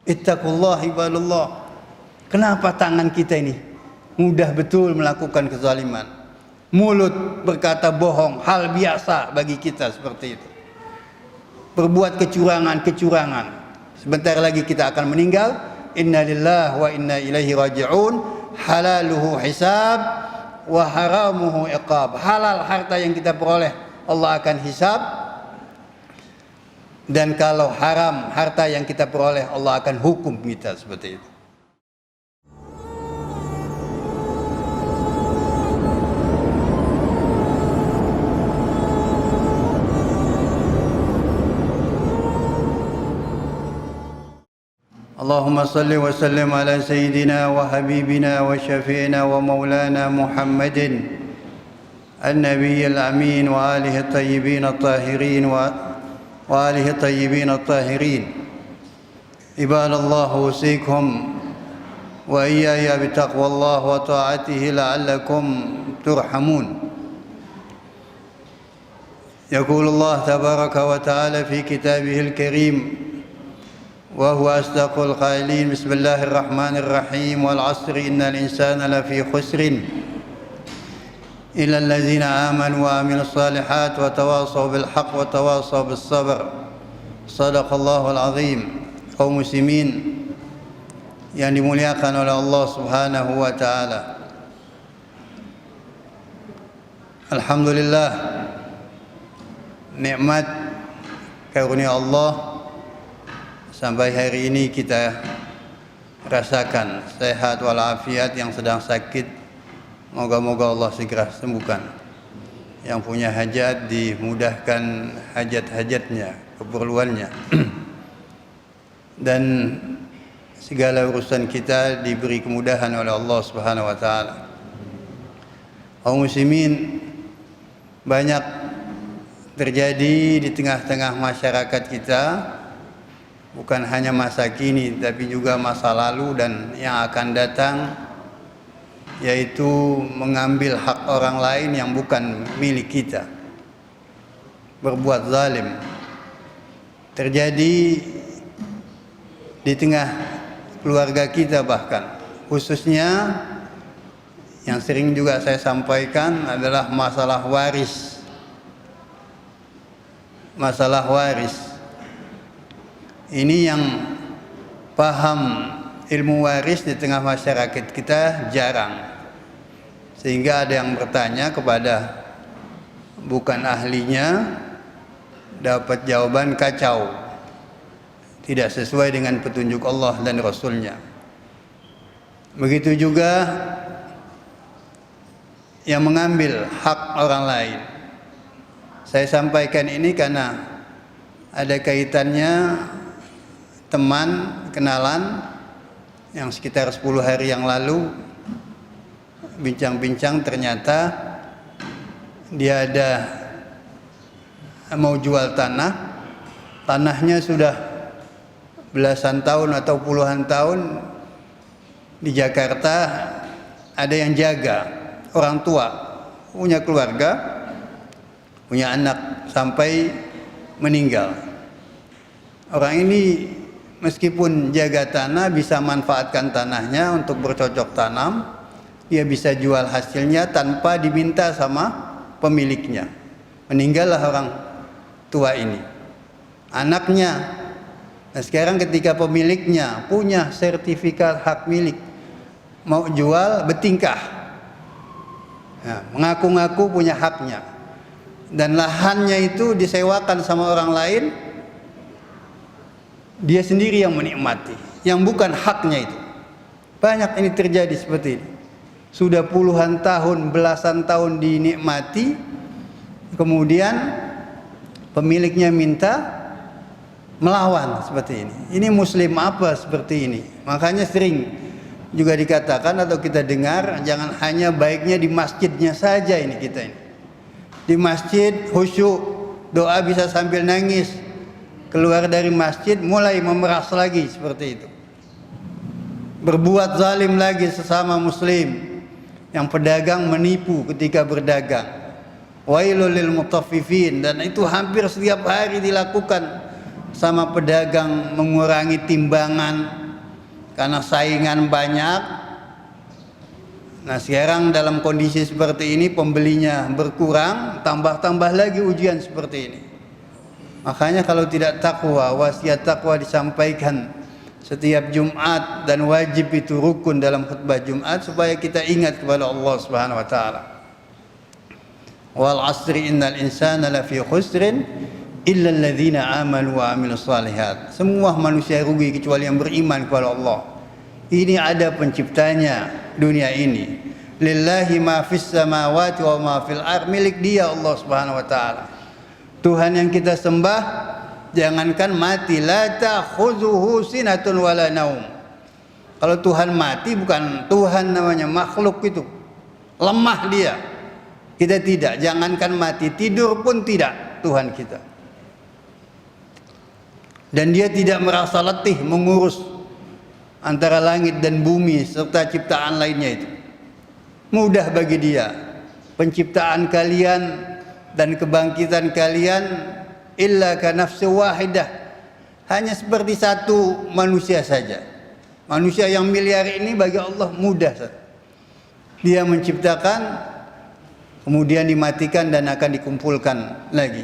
Ittaqullah ibadallah. Kenapa tangan kita ini mudah betul melakukan kezaliman? Mulut berkata bohong, hal biasa bagi kita seperti itu. Berbuat kecurangan. Sebentar lagi kita akan meninggal. Inna lillahi wa inna ilaihi raji'un. Halaluhu hisab wa haramuhu iqab. Halal harta yang kita peroleh, Allah akan hisab. Dan kalau haram harta yang kita peroleh, Allah akan hukum kita seperti itu. اللهم صل وسلم على سيدنا وحبيبنا وشفيعنا ومولانا محمد النبي الأمين وآله الطيبين الطاهرين عباد الله أوصيكم وإياي بتقوى الله وطاعته لعلكم ترحمون. يقول الله تبارك وتعالى في كتابه الكريم وهو أصدق القائلين بسم الله الرحمن الرحيم والعصر إن الإنسان لفي خسر إلا الذين آمنوا وعملوا الصالحات وتواصوا بالحق وتواصوا بالصبر صدق الله العظيم. Kaum muslimin yang dimuliakan oleh Allah Subhanahu wa taala, alhamdulillah, nikmat karunia Allah sampai hari ini kita rasakan sehat walafiat. Yang sedang sakit, moga-moga Allah segera sembuhkan. Yang punya hajat dimudahkan hajat-hajatnya, keperluannya. Dan segala urusan kita diberi kemudahan oleh Allah Subhanahu wa taala. Kaum muslimin, banyak terjadi di tengah-tengah masyarakat kita, bukan hanya masa kini tapi juga masa lalu dan yang akan datang, yaitu mengambil hak orang lain yang bukan milik kita, berbuat zalim. Terjadi di tengah keluarga kita, bahkan khususnya yang sering juga saya sampaikan adalah masalah waris. Masalah waris ini yang paham ilmu waris di tengah masyarakat kita jarang, sehingga ada yang bertanya kepada bukan ahlinya, dapat jawaban kacau, tidak sesuai dengan petunjuk Allah dan Rasulnya. Begitu juga yang mengambil hak orang lain. Saya sampaikan ini karena ada kaitannya teman kenalan yang sekitar 10 hari yang lalu bincang-bincang, ternyata dia ada mau jual tanahnya sudah belasan tahun atau puluhan tahun di Jakarta. Ada yang jaga, orang tua, punya keluarga, punya anak sampai meninggal. Orang ini meskipun jaga tanah, bisa manfaatkan tanahnya untuk bercocok tanam, dia bisa jual hasilnya tanpa diminta sama pemiliknya. Meninggallah orang tua ini, anaknya. Nah sekarang ketika pemiliknya punya sertifikat hak milik, mau jual bertingkah, nah, mengaku-ngaku punya haknya, dan lahannya itu disewakan sama orang lain. Dia sendiri yang menikmati, yang bukan haknya itu. Banyak ini terjadi seperti ini. Sudah puluhan tahun, belasan tahun dinikmati, kemudian pemiliknya minta melawan seperti ini. Ini muslim apa seperti ini? Makanya sering juga dikatakan atau kita dengar, jangan hanya baiknya di masjidnya saja ini kita ini. Di masjid khusyuk, doa bisa sambil nangis. Keluar dari masjid mulai memeras lagi seperti itu. Berbuat zalim lagi sesama muslim. Yang pedagang menipu ketika berdagang. Wailul lil mutaffifin, dan itu hampir setiap hari dilakukan sama pedagang mengurangi timbangan karena saingan banyak. Nah sekarang dalam kondisi seperti ini pembelinya berkurang, tambah-tambah lagi ujian seperti ini. Makanya kalau tidak takwa, wasiat takwa disampaikan setiap Jumat dan wajib itu rukun dalam khutbah Jumat supaya kita ingat kepada Allah Subhanahu wa taala. Wal 'asri innal insana lafi khusrin illa alladzina amanu wa 'amilus shalihat. Semua manusia rugi kecuali yang beriman kepada Allah. Ini ada penciptanya dunia ini. Lillahi ma fis samawati wa ma fil ardh, milik Dia Allah Subhanahu wa taala. Tuhan yang kita sembah, jangankan mati, la ta'khudhuhu sinatun wala naum. Kalau Tuhan mati bukan Tuhan namanya, makhluk itu. Lemah dia. Kita tidak, jangankan mati, tidur pun tidak Tuhan kita. Dan Dia tidak merasa letih mengurus antara langit dan bumi serta ciptaan lainnya itu. Mudah bagi Dia. Penciptaan kalian dan kebangkitan kalian illa ka nafsi wahidah, hanya seperti satu manusia saja. Manusia yang miliar ini bagi Allah mudah. Dia menciptakan, kemudian dimatikan dan akan dikumpulkan lagi.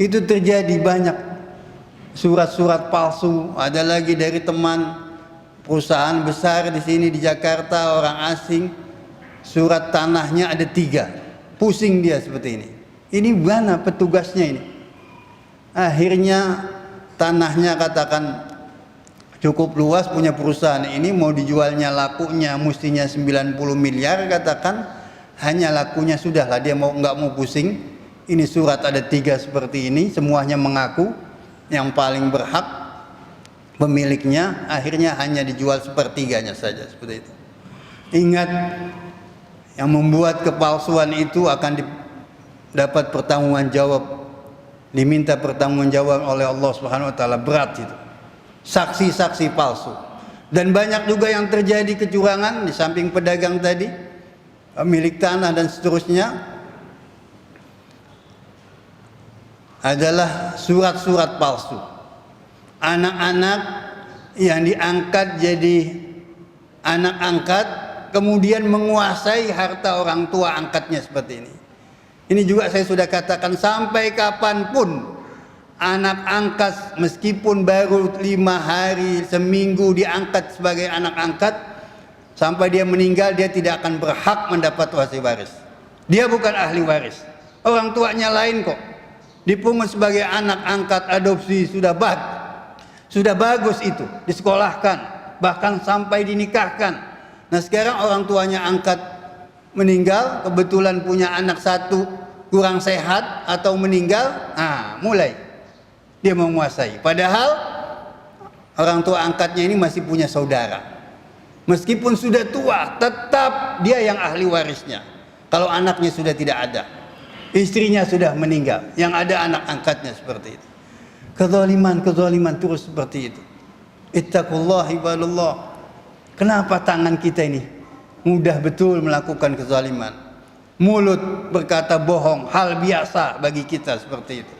Itu terjadi banyak surat-surat palsu. Ada lagi dari teman perusahaan besar di sini di Jakarta, orang asing, surat tanahnya ada 3. Pusing dia seperti ini. Ini mana petugasnya ini? Akhirnya tanahnya katakan cukup luas, punya perusahaan ini, mau dijualnya lakunya mestinya 90 miliar, katakan hanya lakunya sudahlah, dia nggak mau pusing. Ini surat ada 3 seperti ini, semuanya mengaku yang paling berhak pemiliknya, akhirnya hanya dijual sepertiganya saja seperti itu. Ingat, yang membuat kepalsuan itu akan dapat pertanggungan jawab, diminta pertanggungan jawab oleh Allah Subhanahu wa taala, berat itu. Saksi-saksi palsu. Dan banyak juga yang terjadi kecurangan di samping pedagang tadi, pemilik tanah dan seterusnya, adalah surat-surat palsu. Anak-anak yang diangkat jadi anak angkat kemudian menguasai harta orang tua angkatnya seperti ini. Ini juga saya sudah katakan, sampai kapanpun anak angkat meskipun baru 5 hari, seminggu diangkat sebagai anak angkat, sampai dia meninggal dia tidak akan berhak mendapat waris. Dia bukan ahli waris. Orang tuanya lain kok. Dipungut sebagai anak angkat adopsi, sudah bagus itu, disekolahkan, bahkan sampai dinikahkan. Nah sekarang orang tuanya angkat meninggal, kebetulan punya anak 1 kurang sehat atau meninggal, mulai dia menguasai. Padahal orang tua angkatnya ini masih punya saudara. Meskipun sudah tua, tetap dia yang ahli warisnya. Kalau anaknya sudah tidak ada, istrinya sudah meninggal, yang ada anak angkatnya seperti itu. Kezaliman terus seperti itu. Ittaqullah ibadallah. Kenapa tangan kita ini mudah betul melakukan kezaliman? Mulut berkata bohong, hal biasa bagi kita seperti itu.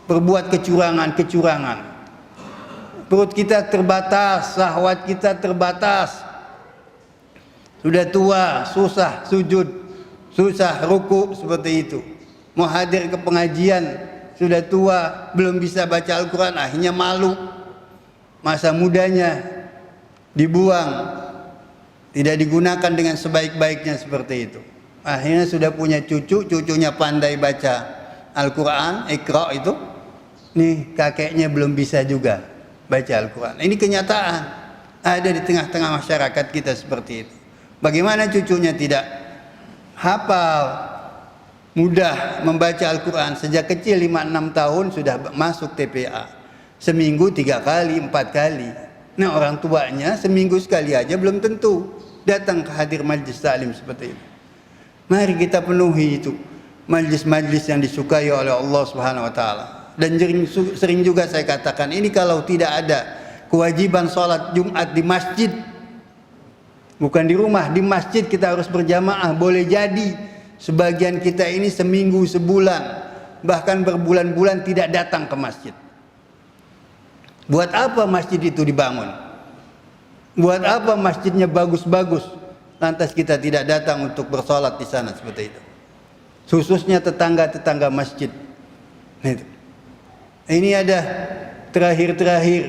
Berbuat kecurangan. Perut kita terbatas, syahwat kita terbatas. Sudah tua, susah sujud, susah ruku seperti itu. Mau hadir ke pengajian, sudah tua, belum bisa baca Al-Quran, akhirnya malu. Masa mudanya dibuang, tidak digunakan dengan sebaik-baiknya seperti itu. Akhirnya sudah punya cucunya pandai baca Al-Quran, Iqra itu. Nih kakeknya belum bisa juga baca Al-Quran. Ini kenyataan ada di tengah-tengah masyarakat kita seperti itu. Bagaimana cucunya tidak hafal, mudah membaca Al-Quran, sejak kecil 5-6 tahun sudah masuk TPA. Seminggu 3 kali, 4 kali. Nah orang tuanya seminggu sekali aja belum tentu datang ke hadir majlis taklim seperti itu. Mari kita penuhi itu majlis-majlis yang disukai oleh Allah Subhanahu wa taala. Dan sering juga saya katakan, ini kalau tidak ada kewajiban sholat Jumat di masjid, bukan di rumah, di masjid kita harus berjamaah. Boleh jadi sebagian kita ini seminggu, sebulan, bahkan berbulan-bulan tidak datang ke masjid. Buat apa masjid itu dibangun? Buat apa masjidnya bagus-bagus, lantas kita tidak datang untuk bersolat di sana seperti itu? Khususnya tetangga-tetangga masjid. Ini ada terakhir-terakhir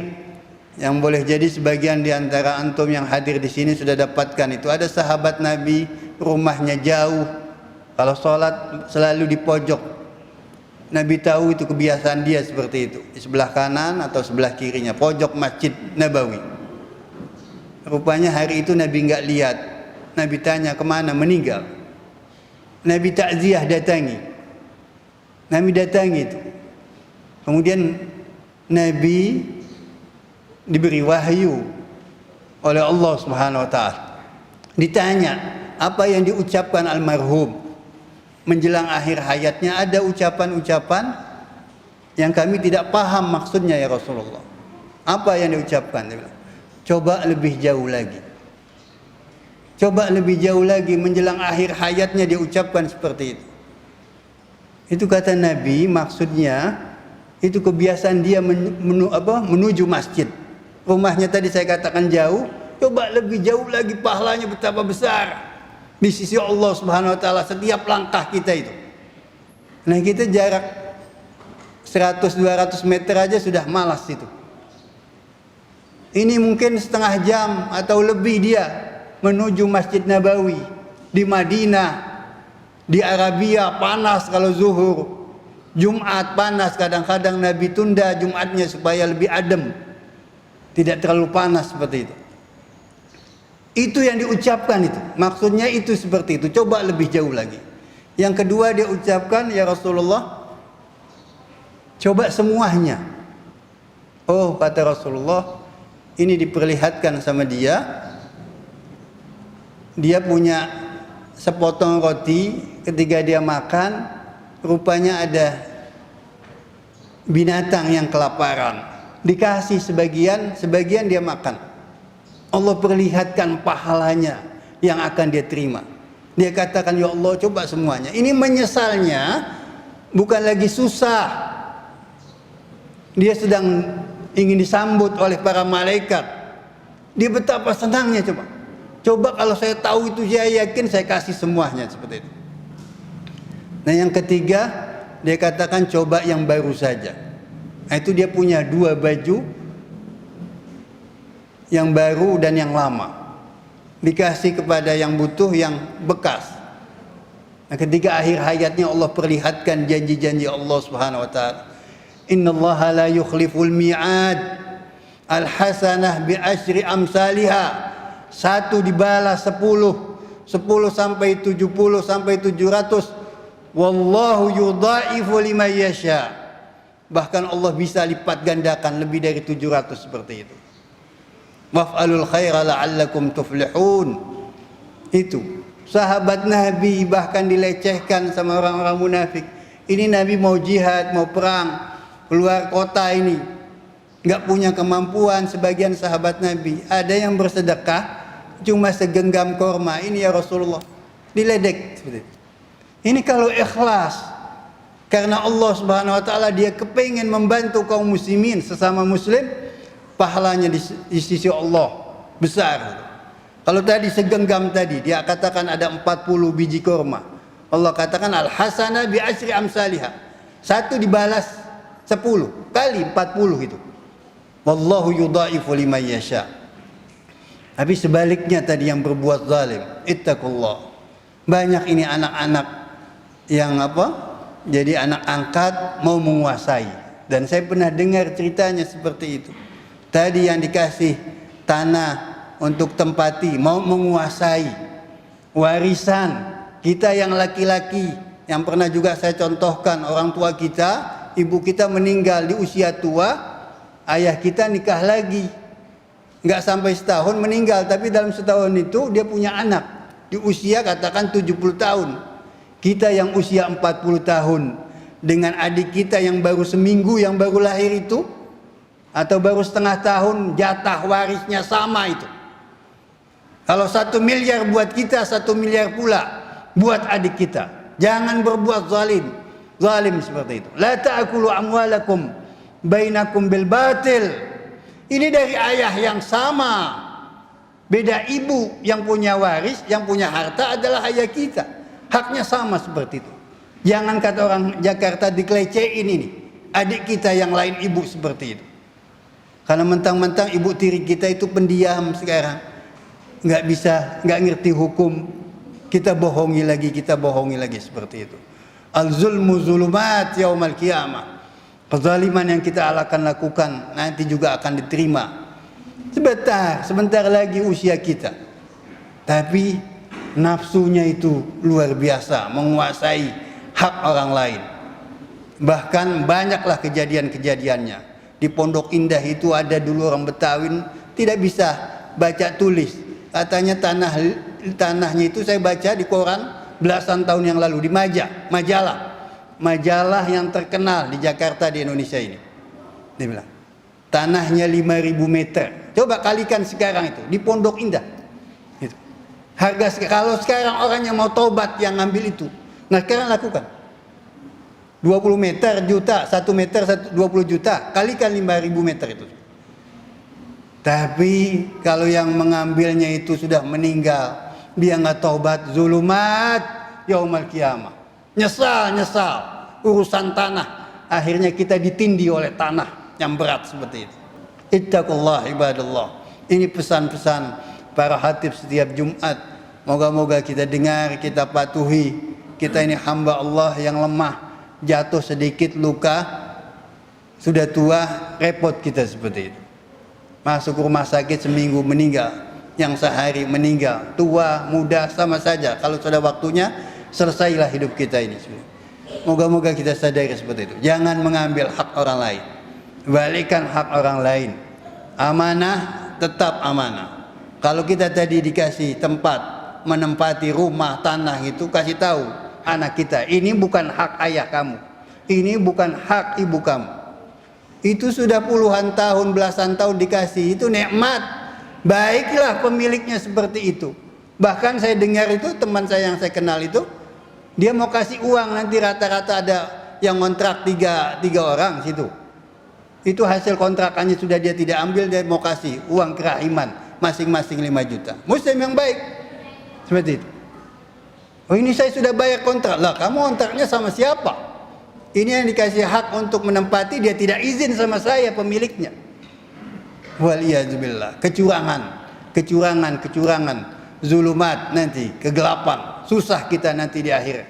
yang boleh jadi sebagian di antara antum yang hadir di sini sudah dapatkan itu. Ada sahabat Nabi, rumahnya jauh, kalau sholat selalu di pojok. Nabi tahu itu kebiasaan dia seperti itu, di sebelah kanan atau sebelah kirinya, pojok Masjid Nabawi. Rupanya hari itu Nabi nggak lihat. Nabi tanya kemana, meninggal. Nabi takziah datangi. Nabi datangi itu. Kemudian Nabi diberi wahyu oleh Allah Subhanahu wa taala. Ditanya, apa yang diucapkan almarhum menjelang akhir hayatnya? Ada ucapan-ucapan yang kami tidak paham maksudnya ya Rasulullah. Apa yang diucapkan? Dia bilang, coba lebih jauh lagi. Coba lebih jauh lagi, menjelang akhir hayatnya dia ucapkan seperti itu. Itu kata Nabi, maksudnya itu kebiasaan dia menuju masjid. Rumahnya tadi saya katakan jauh, coba lebih jauh lagi, pahalanya betapa besar di sisi Allah Subhanahu wa taala setiap langkah kita itu. Nah, kita jarak 100-200 meter aja sudah malas itu. Ini mungkin setengah jam atau lebih dia menuju Masjid Nabawi di Madinah. Di Arabia panas kalau zuhur. Jumat panas, kadang-kadang Nabi tunda Jumatnya supaya lebih adem, tidak terlalu panas seperti itu. Itu yang diucapkan itu. Maksudnya itu seperti itu. Coba lebih jauh lagi. Yang kedua dia ucapkan, ya Rasulullah, coba semuanya. Oh, kata Rasulullah, ini diperlihatkan sama dia. Dia punya sepotong roti, ketika dia makan, rupanya ada binatang yang kelaparan. Dikasih sebagian, sebagian dia makan. Allah perlihatkan pahalanya yang akan dia terima. Dia katakan, ya Allah, coba semuanya. Ini menyesalnya bukan lagi susah. Dia sedang ingin disambut oleh para malaikat. Dia betapa senangnya coba. Coba kalau saya tahu itu, saya yakin saya kasih semuanya seperti itu. Nah, yang ketiga dia katakan coba yang baru saja. Nah, itu dia punya 2 baju, yang baru dan yang lama. Dikasih kepada yang butuh yang bekas. Nah, ketika akhir hayatnya Allah perlihatkan janji-janji Allah Subhanahu wa taala. Innallaha la yukhliful mi'ad. Al-hasanah bi asyri amsalihha. 1 dibalas 10, 10 sampai 70 sampai 700. Wallahu yudha'ifu liman yasha. Bahkan Allah bisa lipat gandakan lebih dari 700 seperti itu. Waf'alul khaira la'allakum tuflihun. Itu sahabat Nabi bahkan dilecehkan sama orang-orang munafik. Ini Nabi mau jihad, mau perang, keluar kota ini, nggak punya kemampuan. Sebagian sahabat Nabi ada yang bersedekah cuma segenggam korma. Ini ya Rasulullah, diledek seperti itu. Ini kalau ikhlas karena Allah Subhanahu wa taala, dia kepingin membantu kaum muslimin, sesama muslim, pahalanya di sisi Allah besar. Kalau tadi segenggam tadi dia katakan ada 40 biji korma, Allah katakan al-hasanah bi asyri amsalihha. 1 dibalas 10 kali 40 itu. Wallahu yudha'ifu liman yasha. Tapi sebaliknya tadi yang berbuat zalim, ittaqullah. Banyak ini anak-anak yang jadi anak angkat mau menguasai. Dan saya pernah dengar ceritanya seperti itu. Tadi yang dikasih tanah untuk tempati mau menguasai. Warisan kita yang laki-laki, yang pernah juga saya contohkan, orang tua kita, ibu kita meninggal di usia tua, ayah kita nikah lagi, nggak sampai setahun meninggal, tapi dalam setahun itu dia punya anak di usia katakan 70 tahun. Kita yang usia 40 tahun dengan adik kita yang baru seminggu, yang baru lahir itu, atau baru setengah tahun, jatah warisnya sama itu. Kalau 1 miliar buat kita, 1 miliar pula buat adik kita. Jangan berbuat zalim seperti itu. La ta'kulu amwalakum bainakum bil batil Ini dari ayah yang sama. Beda ibu, yang punya waris, yang punya harta adalah ayah kita. Haknya sama seperti itu. Jangan kata orang Jakarta dikelecehin ini. Adik kita yang lain ibu seperti itu. Karena mentang-mentang ibu tiri kita itu pendiam sekarang. Nggak bisa, nggak ngerti hukum. Kita bohongi lagi seperti itu. Al-zulmu zulumat yaumal qiyamah. Kezaliman yang kita akan lakukan nanti juga akan diterima. Sebentar lagi usia kita. Tapi nafsunya itu luar biasa, menguasai hak orang lain. Bahkan banyaklah kejadian-kejadiannya. Di Pondok Indah itu ada dulu orang Betawi tidak bisa baca tulis. Katanya tanahnya itu saya baca di koran belasan tahun yang lalu di majalah yang terkenal di Jakarta, di Indonesia ini. Dia bilang tanahnya 5.000 meter. Coba kalikan sekarang itu di Pondok Indah. Gitu. Harga kalau sekarang orang yang mau tobat yang ngambil itu, nah sekarang lakukan 20 meter juta, 1 meter 20 juta, kalikan 5.000 meter itu. Tapi kalau yang mengambilnya itu sudah meninggal, dia nggak taubat, zulumat yaumal qiyamah. Nyesal urusan tanah. Akhirnya kita ditindih oleh tanah yang berat seperti itu. Ittaqullah ibadallah. Ini pesan-pesan para khatib setiap Jumat. Moga-moga kita dengar, kita patuhi. Kita ini hamba Allah yang lemah, jatuh sedikit luka, sudah tua, repot kita seperti itu. Masuk rumah sakit seminggu meninggal, yang sehari meninggal, tua, muda sama saja. Kalau sudah waktunya, selesailah hidup kita ini. Moga-moga kita sadari seperti itu. Jangan mengambil hak orang lain. Balikan hak orang lain. Amanah tetap amanah. Kalau kita tadi dikasih tempat menempati rumah, tanah itu, kasih tahu anak kita, ini bukan hak ayah kamu. Ini bukan hak ibu kamu. Itu sudah puluhan tahun, belasan tahun dikasih, itu nikmat. Baiklah pemiliknya seperti itu. Bahkan saya dengar itu teman saya yang saya kenal itu, dia mau kasih uang, nanti rata-rata ada yang kontrak tiga orang situ. Itu hasil kontrakannya sudah dia tidak ambil, dia mau kasih uang kerahiman masing-masing 5 juta. Muslim yang baik seperti itu. Oh ini saya sudah bayar kontrak. Lah kamu kontraknya sama siapa? Ini yang dikasih hak untuk menempati, dia tidak izin sama saya pemiliknya. Waliyazubillah. Kecurangan, zulumat nanti, kegelapan, susah kita nanti di akhir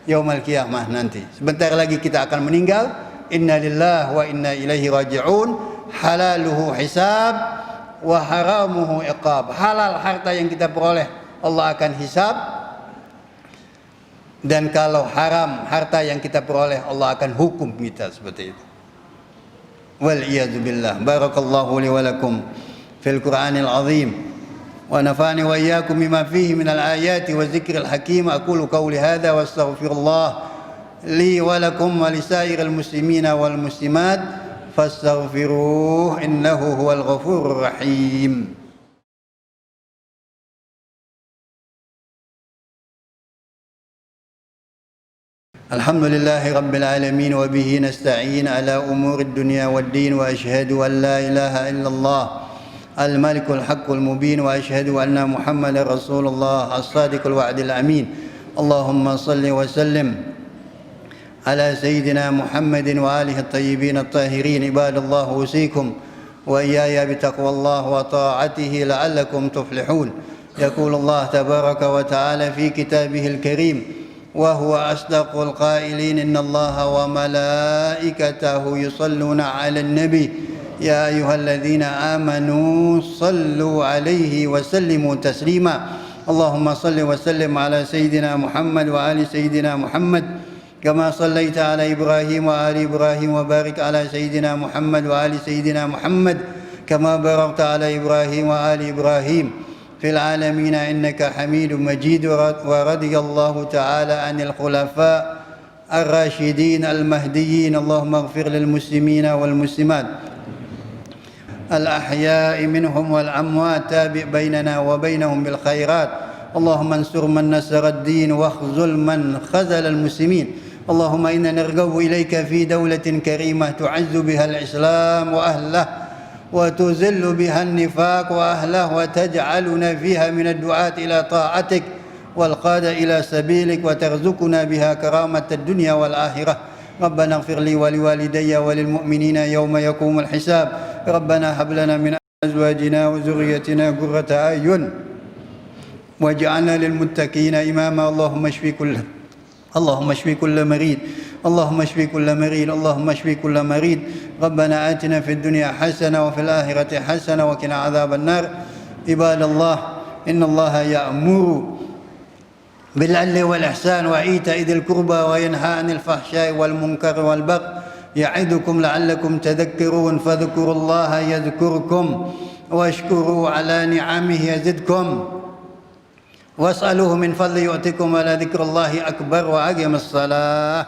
yaumul qiyamah nanti. Sebentar lagi kita akan meninggal. Inna lillahi wa inna ilaihi raji'un. Halaluhu hisab wa haramuhu iqab. Halal harta yang kita peroleh, Allah akan hisab. Dan kalau haram harta yang kita peroleh, Allah akan hukum kita seperti itu. Wal iyadu billah. Barakallahu li wa lakum fil Qur'anil azim wa nafa'ani wa iyyakum bima fihi minal ayati wa dzikril hakim. Aqulu qawli hadza wa astaghfirullah li wa lakum wa lisairil muslimina wal muslimat fastaghfiruhu innahu huwal ghafurur rahim. الحمد لله رب العالمين وبه نستعين على أمور الدنيا والدين وأشهد أن لا إله إلا الله الملك الحق المبين وأشهد أن محمد رسول الله الصادق الوعد الأمين اللهم صل وسلم على سيدنا محمد وآله الطيبين الطاهرين عباد الله أوصيكم وإياي بتقوى الله وطاعته لعلكم تفلحون يقول الله تبارك وتعالى في كتابه الكريم وهو أصدق القائلين إن الله وملائكته يصلون على النبي يا أيها الذين آمنوا صلوا عليه وسلموا تسليما اللهم صل وسلم على سيدنا محمد وآل سيدنا محمد كما صليت على إبراهيم وآل إبراهيم وبارك على سيدنا محمد وآل سيدنا محمد كما باركت على إبراهيم وآل إبراهيم في العالمين إنك حميد مجيد ورضي الله تعالى عن الخلفاء الراشدين المهديين اللهم اغفر للمسلمين والمسلمات الأحياء منهم والأموات تابع بيننا وبينهم بالخيرات اللهم انصر من نصر الدين واخذل من خذل المسلمين اللهم إنا نرغب إليك في دولة كريمة تعز بها الإسلام وأهله وتذل بها النفاق وأهله وتجعلنا فيها من الدعاة إلى طاعتك والقادة إلى سبيلك وترزقنا بها كرامة الدنيا والآخرة. ربنا اغفر لي ولوالدي وللمؤمنين يوم يقوم الحساب. ربنا هب لنا من أزواجنا وذريتنا قرة أعين واجعلنا للمتقين إماما. اللهم اشف كل مريض، اللهم اشف كل مريض، اللهم اشف كل مريض. ربنا آتنا في الدنيا حسنة وفي الآخرة حسنة وقنا عذاب النار. عباد الله، إن الله يأمر بالعدل والإحسان وإيتاء ذي القربى وينهى عن الفحشاء والمنكر والبغي يعظكم لعلكم تذكرون. فاذكروا الله يذكركم واشكروا على نعمه يزدكم واسألوه من فضل يؤتكم ولذكر الله أكبر. وأقم الصلاة.